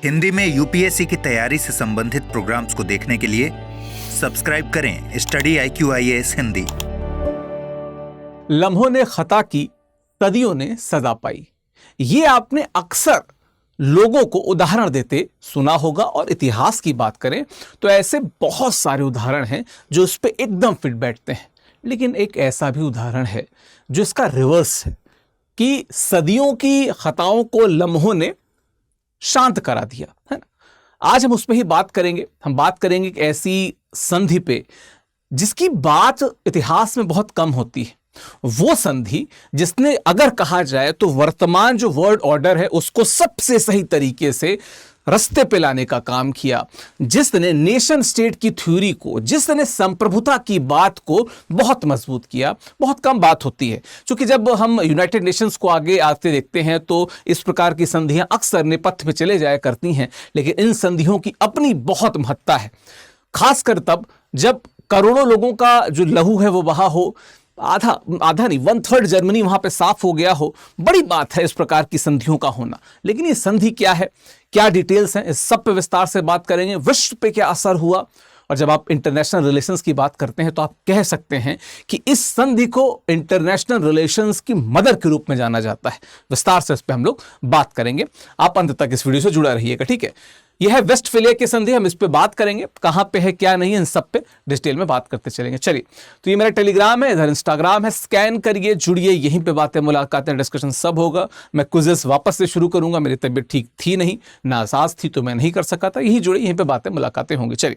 हिंदी में यूपीएससी की तैयारी से संबंधित प्रोग्राम्स को देखने के लिए सब्सक्राइब करें स्टडी IQIAS हिंदी। लम्हों ने खता की, सदियों ने सजा पाई। ये आपने अक्सर लोगों को उदाहरण देते सुना होगा, और इतिहास की बात करें तो ऐसे बहुत सारे उदाहरण हैं जो इस पे एकदम फिट बैठते हैं। लेकिन एक ऐसा भी उदाहरण है जो इसका रिवर्स है कि सदियों की खताओं को लम्हों ने शांत करा दिया, है ना। आज हम उस पर ही बात करेंगे। हम बात करेंगे एक ऐसी संधि पे जिसकी बात इतिहास में बहुत कम होती है। वो संधि जिसने, अगर कहा जाए तो वर्तमान जो वर्ल्ड ऑर्डर है उसको सबसे सही तरीके से रास्ते पे लाने का काम किया, जिसने नेशन स्टेट की थ्योरी को, जिसने संप्रभुता की बात को बहुत मजबूत किया। बहुत कम बात होती है, क्योंकि जब हम यूनाइटेड नेशंस को आगे आते देखते हैं तो इस प्रकार की संधियां अक्सर नेपथ्य में चले जाया करती हैं। लेकिन इन संधियों की अपनी बहुत महत्ता है, खासकर तब जब करोड़ों लोगों का जो लहू है वो बहा हो, आधा नहीं 1/3 जर्मनी वहां पे साफ हो गया हो। बड़ी बात है इस प्रकार की संधियों का होना। लेकिन ये संधि क्या है, क्या डिटेल्स हैं, इस सब पे विस्तार से बात करेंगे। विश्व पे क्या असर हुआ, और जब आप इंटरनेशनल रिलेशंस की बात करते हैं तो आप कह सकते हैं कि इस संधि को इंटरनेशनल रिलेशंस की मदर के रूप में जाना जाता है। विस्तार से इस पे हम लोग बात करेंगे। आप अंत तक इस वीडियो से जुड़ा रहिएगा, ठीक है। यह है वेस्टफेलिया की संधि। हम इस पे बात करेंगे, कहां पे है क्या नहीं है, इन सब पे डिटेल में बात करते चलेंगे। चलिए, तो ये मेरा टेलीग्राम है, इधर इंस्टाग्राम है, स्कैन करिए, जुड़िए, यहीं पे बातें, मुलाकातें, डिस्कशन सब होगा। मैं क्विज़ेस वापस से शुरू करूंगा। मेरी तबीयत ठीक थी नहीं, नासाज थी, तो मैं नहीं कर सका था। यही जुड़े, यहीं पे बातें, मुलाकातें होंगी। चलिए,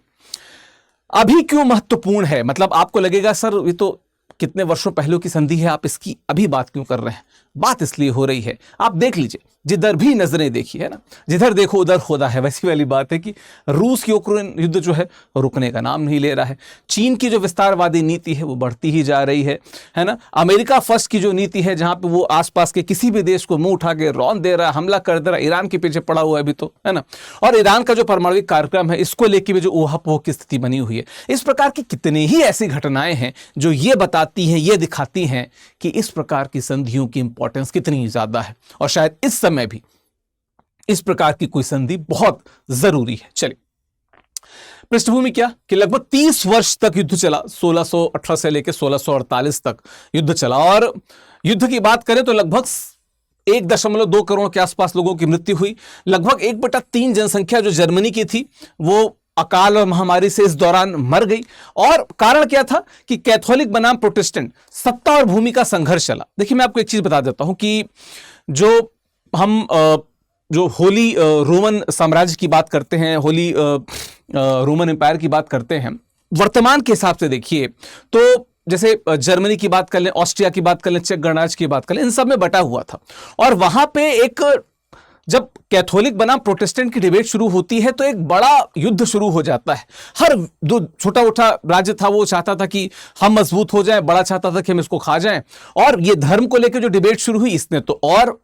अभी क्यों महत्वपूर्ण है, मतलब आपको लगेगा सर ये तो कितने वर्षों पहले की संधि है, आप इसकी अभी बात क्यों कर रहे हैं। बात इसलिए हो रही है, आप देख लीजिए, जिधर भी नजरें देखी है ना, जिधर देखो उधर खुदा है। वैसी वाली बात है कि रूस की यूक्रेन युद्ध जो है रुकने का नाम नहीं ले रहा है। चीन की जो विस्तारवादी नीति है वो बढ़ती ही जा रही है ना। अमेरिका फर्स्ट की जो नीति है, जहां पे वो आसपास के किसी भी देश को मुंह उठा के रौंद दे रहा है, हमला कर दे रहा है, ईरान के पीछे पड़ा हुआ है अभी तो, है ना। और ईरान का जो परमाणु कार्यक्रम है, इसको लेकर भी जो ऊहापोह की स्थिति बनी हुई है। इस प्रकार की कितनी ही ऐसी घटनाएं हैं जो ये बताती हैं, ये दिखाती हैं कि इस प्रकार की संधियों की इंपॉर्टेंस कितनी ज्यादा है, और शायद इस समय भी इस प्रकार की कोई संधि बहुत जरूरी है। चलिए, पृष्ठभूमि क्या कि लगभग 30 वर्ष तक युद्ध चला। 1618 से लेकर 1648 तक युद्ध चला, और युद्ध की बात करें तो लगभग 1.2 करोड़ के आसपास लोगों की मृत्यु हुई। लगभग 1/3 जनसंख्या जो जर्मनी की थी वो अकाल और महामारी से इस दौरान मर गई। और कारण क्या था कि कैथोलिक बनाम प्रोटेस्टेंट, सत्ता और भूमि का संघर्ष चला। देखिए, मैं आपको एक चीज बता देता हूं कि जो होली रोमन साम्राज्य की बात करते हैं, होली रोमन एम्पायर की बात करते हैं, वर्तमान के हिसाब से देखिए तो जैसे जर्मनी की बात कर लें, ऑस्ट्रिया की बात कर लें, चेक गणराज्य की बात कर लें, इन सब में बटा हुआ था। और वहां पे एक, जब कैथोलिक बनाम प्रोटेस्टेंट की डिबेट शुरू होती है तो एक बड़ा युद्ध शुरू हो जाता है। हर जो छोटा उठा राज्य था वो चाहता था कि हम मजबूत हो जाएं, बड़ा चाहता था कि हम इसको खा जाएं। और ये धर्म को लेकर जो डिबेट शुरू हुई, इसने तो और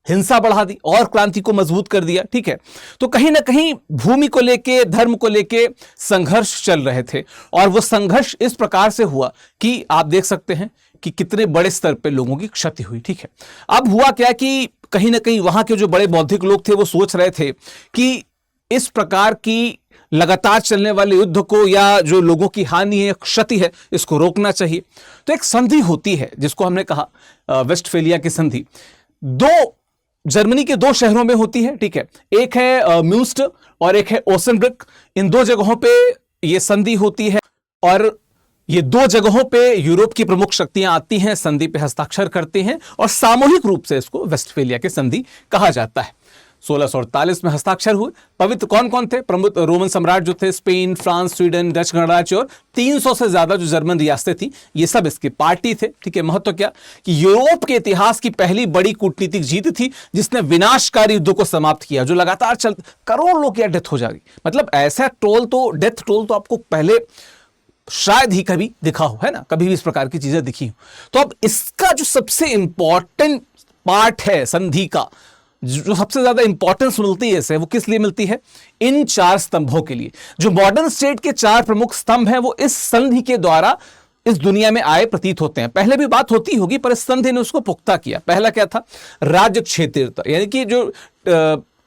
हिंसा बढ़ा दी और क्रांति को मजबूत कर दिया, ठीक है। तो कहीं ना कहीं भूमि को लेके, धर्म को लेके संघर्ष चल रहे थे, और वो संघर्ष इस प्रकार से हुआ कि आप देख सकते हैं कि कितने बड़े स्तर पे लोगों की क्षति हुई, ठीक है। अब हुआ क्या कि कहीं ना कहीं वहां के जो बड़े बौद्धिक लोग थे वो सोच रहे थे कि इस प्रकार की लगातार चलने वाले युद्ध को, या जो लोगों की हानि है, क्षति है, इसको रोकना चाहिए। तो एक संधि होती है जिसको हमने कहा वेस्टफेलिया की संधि। जर्मनी के 2 शहरों में होती है, ठीक है। एक है म्यूस्ट और एक है ओसेनब्रिक। इन 2 जगहों पे ये संधि होती है, और ये 2 जगहों पे यूरोप की प्रमुख शक्तियां आती हैं, संधि पे हस्ताक्षर करती हैं, और सामूहिक रूप से इसको वेस्टफेलिया की संधि कहा जाता है। 1648 में हस्ताक्षर हुए। पवित्र कौन कौन थे? प्रमुख रोमन सम्राट जो थे, स्पेन, फ्रांस, स्वीडन, डच गणराज्य, और 300 से ज्यादा जो जर्मन रियासतें थी, ये सब इसके पार्टी थे, ठीक है। महत्व क्या कि यूरोप के इतिहास की पहली बड़ी कूटनीतिक जीत थी जिसने विनाशकारी युद्ध को समाप्त किया, जो लगातार करोड़ों लोग की डेथ हो जाएगी। मतलब ऐसा डेथ टोल तो आपको पहले शायद ही कभी दिखा हो, है ना, कभी भी इस प्रकार की चीजें दिखी हो। तो अब इसका जो सबसे इंपॉर्टेंट पार्ट है संधि का, जो सबसे ज्यादा इंपॉर्टेंस मिलती है इसे, वो किस लिए मिलती है? इन 4 स्तंभों के लिए। जो मॉडर्न स्टेट के 4 प्रमुख स्तंभ हैं वो इस संधि के द्वारा इस दुनिया में आए प्रतीत होते हैं। पहले भी बात होती होगी पर इस संधि ने उसको पुख्ता किया। पहला क्या था? राज्य क्षेत्रीयता, यानी कि जो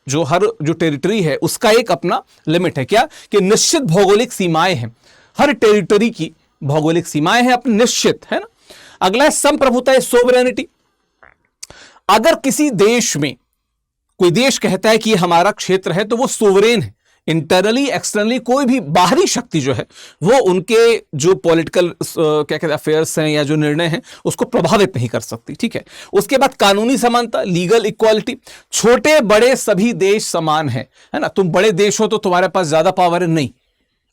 जो हर जो टेरिटरी है उसका एक अपना लिमिट है, क्या कि निश्चित भौगोलिक सीमाएं हैं, हर टेरिटरी की भौगोलिक सीमाएं हैं अपनी निश्चित, है ना। अगला है संप्रभुता, सोवरेनिटी। अगर किसी देश में कोई देश कहता है कि ये हमारा क्षेत्र है तो वो सोवरेन है, इंटरनली एक्सटर्नली कोई भी बाहरी शक्ति जो है वो उनके जो पॉलिटिकल क्या कहते हैं अफेयर्स हैं या जो निर्णय हैं उसको प्रभावित नहीं कर सकती, ठीक है। उसके बाद कानूनी समानता, लीगल इक्वालिटी, छोटे बड़े सभी देश समान है ना। तुम बड़े देश हो तो तुम्हारे पास ज्यादा पावर है, नहीं।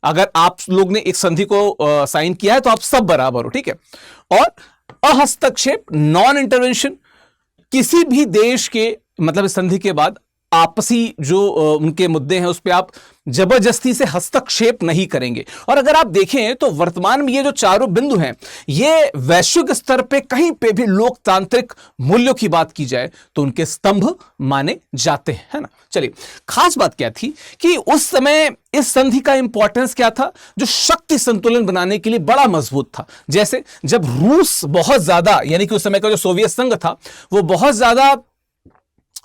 अगर आप लोग ने एक संधि को साइन किया है तो आप सब बराबर हो, ठीक है। और अहस्तक्षेप, नॉन इंटरवेंशन, किसी भी देश के मतलब इस संधि के बाद आपसी जो उनके मुद्दे हैं उस पर आप जबरदस्ती से हस्तक्षेप नहीं करेंगे। और अगर आप देखें तो वर्तमान में ये जो चारों बिंदु हैं ये वैश्विक स्तर पे कहीं पे भी लोकतांत्रिक मूल्यों की बात की जाए तो उनके स्तंभ माने जाते हैं, है ना। चलिए, खास बात क्या थी कि उस समय इस संधि का इंपॉर्टेंस क्या था, जो शक्ति संतुलन बनाने के लिए बड़ा मजबूत था। जैसे जब रूस बहुत ज्यादा, यानी कि उस समय का जो सोवियत संघ था वो बहुत ज्यादा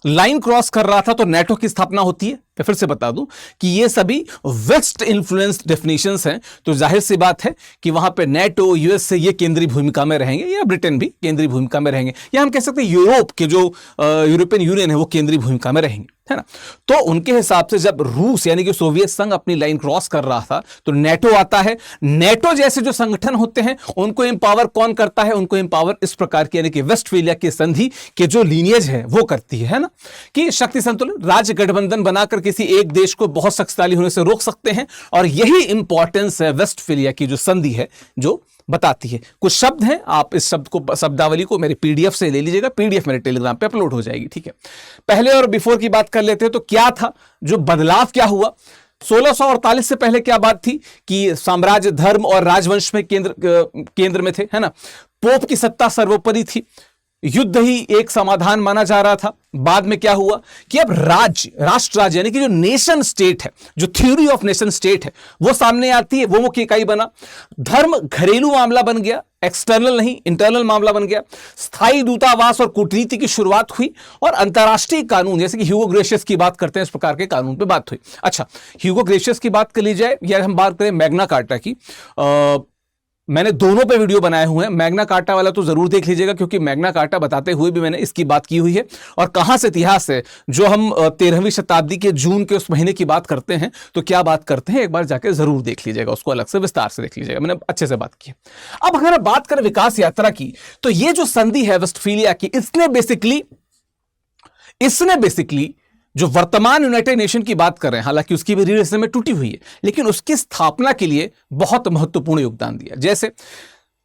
लाइन क्रॉस कर रहा था तो नेटो की स्थापना होती है। मैं फिर से बता दूं कि ये सभी वेस्ट इन्फ्लुएंस डेफिनेशंस हैं, तो जाहिर सी बात है कि वहां पे नेटो, यूएस से ये केंद्रीय भूमिका में रहेंगे, या ब्रिटेन भी केंद्रीय भूमिका में रहेंगे, या हम कह सकते हैं यूरोप के जो यूरोपियन यूनियन है वो केंद्रीय भूमिका में रहेंगे, है ना। तो उनके हिसाब से जब रूस यानी कि सोवियत संघ अपनी लाइन क्रॉस कर रहा था तो नेटो आता है। नेटो जैसे जो संगठन होते हैं उनको एम्पावर कौन करता है, उनको एम्पावर इस प्रकार की यानी कि वेस्टफेलिया की संधि के जो लीनियज है वो करती है ना, कि शक्ति संतुलन, राज्य गठबंधन बनाकर किसी एक देश को बहुत शक्तिशाली होने से रोक सकते हैं। और यही इंपॉर्टेंस है वेस्टफेलिया की जो संधि है जो बताती है। कुछ शब्द हैं, आप इस शब्द को, शब्दावली को मेरे पीडीएफ से ले लीजिएगा, पीडीएफ मेरे टेलीग्राम पे अपलोड हो जाएगी, ठीक है। पहले और बिफोर की बात कर लेते हैं, तो क्या था जो बदलाव, क्या हुआ 1648 से पहले, क्या बात थी कि साम्राज्य, धर्म और राजवंश में केंद्र में थे, है ना। पोप की सत्ता सर्वोपरि थी, युद्ध ही एक समाधान माना जा रहा था। बाद में क्या हुआ कि अब राष्ट्र राज्य यानी कि जो नेशन स्टेट है, जो थ्योरी ऑफ नेशन स्टेट है वो सामने आती है, वो मुख्य इकाई बना। धर्म घरेलू मामला बन गया, एक्सटर्नल नहीं, इंटरनल मामला बन गया। स्थायी दूतावास और कूटनीति की शुरुआत हुई और अंतर्राष्ट्रीय कानून, जैसे कि ह्यूगो ग्रेशियस की बात करते हैं, इस प्रकार के कानून पे बात हुई। अच्छा, ह्यूगो ग्रेशियस की बात कर ली जाए या हम बात करें मैग्ना कार्टा की, मैंने दोनों पे वीडियो बनाए हुए हैं। मैग्ना कार्टा वाला तो जरूर देख लीजिएगा, क्योंकि मैग्ना कार्टा बताते हुए भी मैंने इसकी बात की हुई है। और कहां से इतिहास है, जो हम 13वीं शताब्दी के जून के उस महीने की बात करते हैं तो क्या बात करते हैं, एक बार जाके जरूर देख लीजिएगा, उसको अलग से विस्तार से देख लीजिएगा, मैंने अच्छे से बात की है। अब अगर बात करें विकास यात्रा की, तो ये जो संधि है वेस्टफेलिया की, इसने बेसिकली जो वर्तमान यूनाइटेड नेशन की बात कर रहे हैं, हालांकि उसकी भी रीढ़ में टूटी हुई है, लेकिन उसकी स्थापना के लिए बहुत महत्वपूर्ण योगदान दिया। जैसे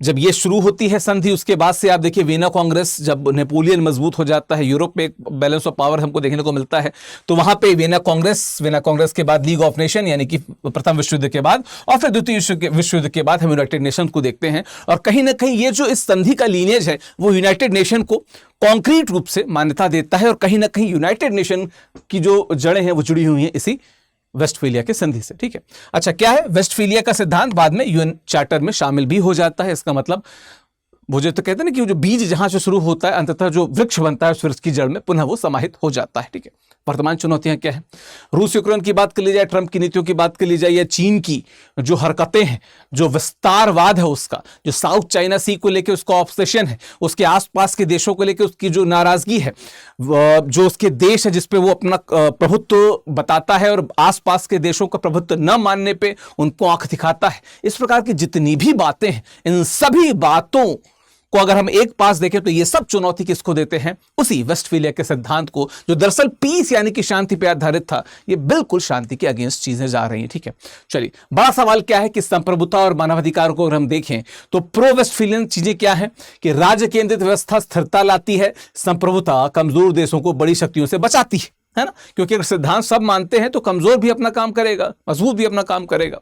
जब ये शुरू होती है संधि, उसके बाद से आप देखिए वियना कांग्रेस, जब नेपोलियन मजबूत हो जाता है, यूरोप में एक बैलेंस ऑफ पावर हमको देखने को मिलता है, तो वहां पे वियना कांग्रेस के बाद लीग ऑफ नेशन यानी कि प्रथम विश्व युद्ध के बाद, और फिर द्वितीय विश्व युद्ध के बाद हम यूनाइटेड नेशन को देखते हैं। और कहीं ना कहीं ये जो इस संधि का लीनियज है वो यूनाइटेड नेशन को कॉन्क्रीट रूप से मान्यता देता है, और कहीं ना कहीं यूनाइटेड नेशन की जो जड़ें हैं वो जुड़ी हुई हैं इसी वेस्टफेलिया के संधि से, ठीक है। अच्छा, क्या है वेस्टफेलिया का सिद्धांत बाद में यूएन चार्टर में शामिल भी हो जाता है। इसका मतलब वो जो तो कहते हैं ना कि जो बीज जहां से शुरू होता है अंततः जो वृक्ष बनता है उस वृक्ष की जड़ में पुनः वो समाहित हो जाता है, ठीक है। वर्तमान चुनौतियां क्या है, रूस यूक्रेन की बात कर ली जाए, ट्रंप की नीतियों की बात कर ली जाए, या चीन की जो हरकतें हैं, जो विस्तारवाद है उसका, जो साउथ चाइना सी को लेकर उसका ऑब्सेशन है, उसके आसपास के देशों को लेकर उसकी जो नाराजगी है, जो उसके देश है जिसपे वो अपना प्रभुत्व बताता है और आसपास के देशों का प्रभुत्व न मानने पे उनको आंख दिखाता है, इस प्रकार की जितनी भी बातें हैं, इन सभी बातों को अगर हम एक पास देखें तो ये सब चुनौती किसको देते हैं, उसी वेस्टफेलिया के सिद्धांत को, जो दरअसल पीस यानी कि शांति पे आधारित था। ये बिल्कुल शांति के अगेंस्ट चीजें जा रही हैं, ठीक है। चलिए, बड़ा सवाल क्या है कि संप्रभुता और मानवाधिकार को अगर हम देखें तो प्रो वेस्टफेलियन चीजें क्या है कि राज्य केंद्रित व्यवस्था स्थिरता लाती है, संप्रभुता कमजोर देशों को बड़ी शक्तियों से बचाती है ना, क्योंकि अगर सिद्धांत सब मानते हैं तो कमजोर भी अपना काम करेगा, मजबूत भी अपना काम करेगा।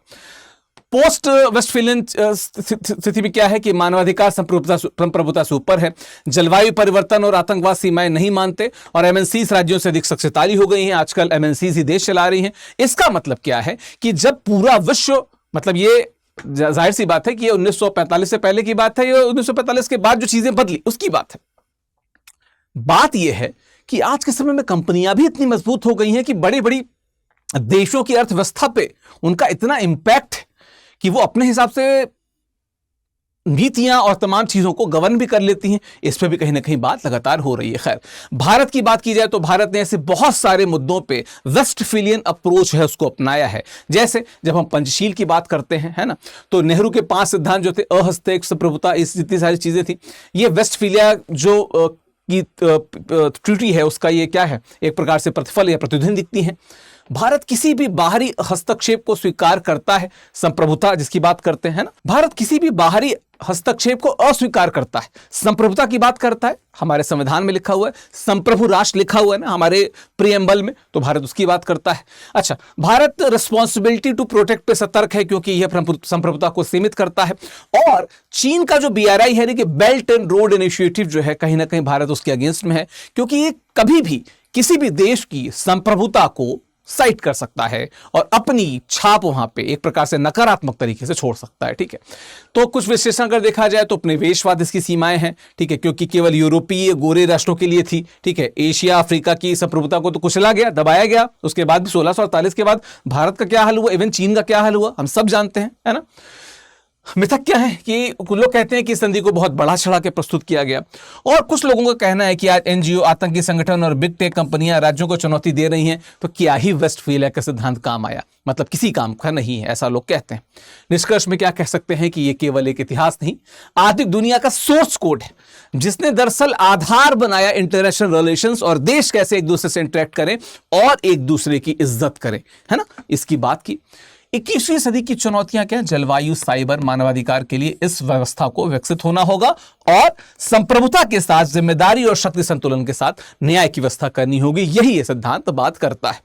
पोस्ट वेस्टफेलियन स्थिति में क्या है कि मानवाधिकार संप्रभुता से ऊपर है, जलवायु परिवर्तन और आतंकवाद सीमाएं नहीं मानते, और एमएनसीज राज्यों से अधिक शक्तिशाली हो गई हैं, आजकल एमएनसीज ही देश चला रही हैं। इसका मतलब क्या है कि जब पूरा विश्व, मतलब ये जाहिर सी बात है कि ये 1945 से पहले की बात है, ये 1945 के बाद जो चीजें बदली उसकी बात है। बात यह है कि आज के समय में कंपनियां भी इतनी मजबूत हो गई हैं कि बड़ी बड़ी देशों की अर्थव्यवस्था पे उनका इतना इंपैक्ट है कि वो अपने हिसाब से नीतियां और तमाम चीजों को गवर्न भी कर लेती हैं। इस पे भी कहीं ना कहीं बात लगातार हो रही है। खैर, भारत की बात की जाए तो भारत ने ऐसे बहुत सारे मुद्दों पे वेस्टफीलियन अप्रोच है उसको अपनाया है। जैसे जब हम पंचशील की बात करते हैं, है ना, तो नेहरू के 5 सिद्धांत जो थे, अहस्तक्षेप, संप्रभुता, इस जितनी सारी चीजें थी, ये वेस्टफीलिया जो की ट्रीटी है उसका ये क्या है, एक प्रकार से प्रतिफल या प्रतिध्वनि दिखती है। भारत किसी भी बाहरी हस्तक्षेप को स्वीकार करता है, संप्रभुता जिसकी बात करते हैं ना, भारत किसी भी बाहरी हस्तक्षेप को अस्वीकार करता है, संप्रभुता की बात करता है। हमारे संविधान में लिखा हुआ है, संप्रभु राष्ट्र लिखा हुआ है ना हमारे प्रीएम्बल में, तो भारत उसकी बात करता है। अच्छा, भारत रिस्पॉन्सिबिलिटी टू प्रोटेक्ट पे सतर्क है क्योंकि यह संप्रभुता को सीमित करता है। और चीन का जो BRI है, कि बेल्ट एंड रोड इनिशिएटिव जो है, कहीं ना कहीं भारत उसके अगेंस्ट में है, क्योंकि ये कभी भी किसी भी देश की संप्रभुता को साइट कर सकता है और अपनी छाप वहां पे एक प्रकार से नकारात्मक तरीके से छोड़ सकता है। ठीक है, तो कुछ विश्लेषण अगर देखा जाए तो उपनिवेशवाद इसकी सीमाएं हैं। ठीक है, क्योंकि केवल यूरोपीय गोरे राष्ट्रों के लिए थी। ठीक है, एशिया अफ्रीका की संप्रभुता को तो कुचला गया, दबाया गया। उसके बाद भी 1648 के बाद भारत का क्या हाल हुआ, इवन चीन का क्या हाल हुआ, हम सब जानते हैं, है ना। मिथक क्या है कि कुछ लोग कहते हैं कि इस संधि को बहुत बढ़ा चढ़ा के प्रस्तुत किया गया, और कुछ लोगों का कहना है कि आज NGO, आतंकी संगठन और बिग टेक कंपनियां राज्यों को चुनौती दे रही हैं, तो क्या ही वेस्टफीलिया का सिद्धांत काम आया, मतलब किसी काम का नहीं है, ऐसा लोग कहते हैं। निष्कर्ष में क्या कह सकते हैं कि यह केवल एक इतिहास नहीं, आधुनिक दुनिया का सोर्स कोड है, जिसने दरअसल आधार बनाया इंटरनेशनल रिलेशंस और देश कैसे एक दूसरे से इंटरेक्ट करें और एक दूसरे की इज्जत करें, है ना, इसकी बात की। 21वीं सदी की चुनौतियां क्या, जलवायु, साइबर, मानवाधिकार के लिए इस व्यवस्था को विकसित होना होगा और संप्रभुता के साथ जिम्मेदारी और शक्ति संतुलन के साथ न्याय की व्यवस्था करनी होगी। यही ये सिद्धांत बात करता है।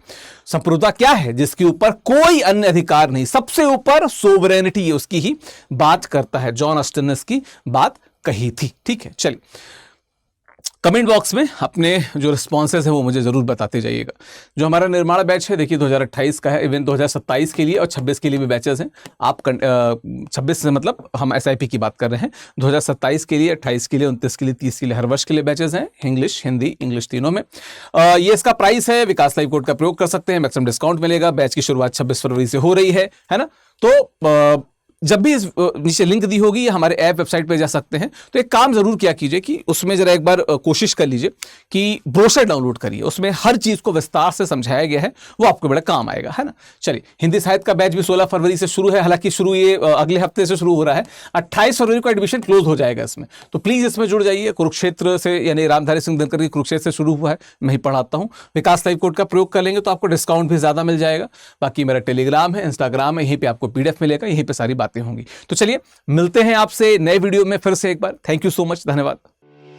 संप्रभुता क्या है, जिसके ऊपर कोई अन्य अधिकार नहीं, सबसे ऊपर सोवरेनिटी, ये उसकी ही बात करता है। जॉन ऑस्टिन ने इसकी बात कही थी। ठीक है, चलिए कमेंट बॉक्स में अपने जो रिस्पॉन्सेज है वो मुझे जरूर बताते जाइएगा। जो हमारा निर्माण बैच है, देखिए 2028 का है, इवन 2027 के लिए और 26 के लिए भी बैचेस हैं। आप 26 से मतलब हम SIP की बात कर रहे हैं, 2027 के लिए, 28 के लिए, 29 के लिए, 30 के लिए हर वर्ष के लिए बैचेस हैं, इंग्लिश, हिंदी, इंग्लिश तीनों में। ये इसका प्राइस है, विकास लाइव कोड का प्रयोग कर सकते हैं, मैक्सिमम डिस्काउंट मिलेगा। बैच की शुरुआत 26 फरवरी से हो रही है ना। तो जब भी इस नीचे लिंक दी होगी या हमारे ऐप वेबसाइट पे जा सकते हैं, तो एक काम जरूर किया कीजिए कि उसमें जरा एक बार कोशिश कर लीजिए कि ब्रोशर डाउनलोड करिए, उसमें हर चीज को विस्तार से समझाया गया है, वो आपको बड़ा काम आएगा, है ना। चलिए, हिंदी साहित्य का बैच भी 16 फरवरी से शुरू है, हालांकि शुरू ये अगले हफ्ते से शुरू हो रहा है, 28 फरवरी को एडमिशन क्लोज हो जाएगा इसमें, तो प्लीज इसमें जुड़ जाइए। कुरुक्षेत्र से, यानी रामधारी सिंह दिनकर की कुरुक्षेत्र से शुरू हुआ है, मैं ही पढ़ाता हूँ। विकास लाइव कोड का प्रयोग कर लेंगे तो आपको डिस्काउंट भी ज्यादा मिल जाएगा। बाकी मेरा टेलीग्राम है, इंस्टाग्राम है, यहीं पे आपको PDF मिलेगा, यहीं पे सारी बातें होंगी। तो चलिए मिलते हैं आपसे नए वीडियो में फिर से एक बार। थैंक यू सो मच, धन्यवाद।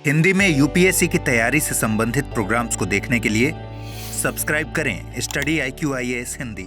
हिंदी में UPSC की तैयारी से संबंधित प्रोग्राम्स को देखने के लिए सब्सक्राइब करें स्टडी IQ IAS हिंदी।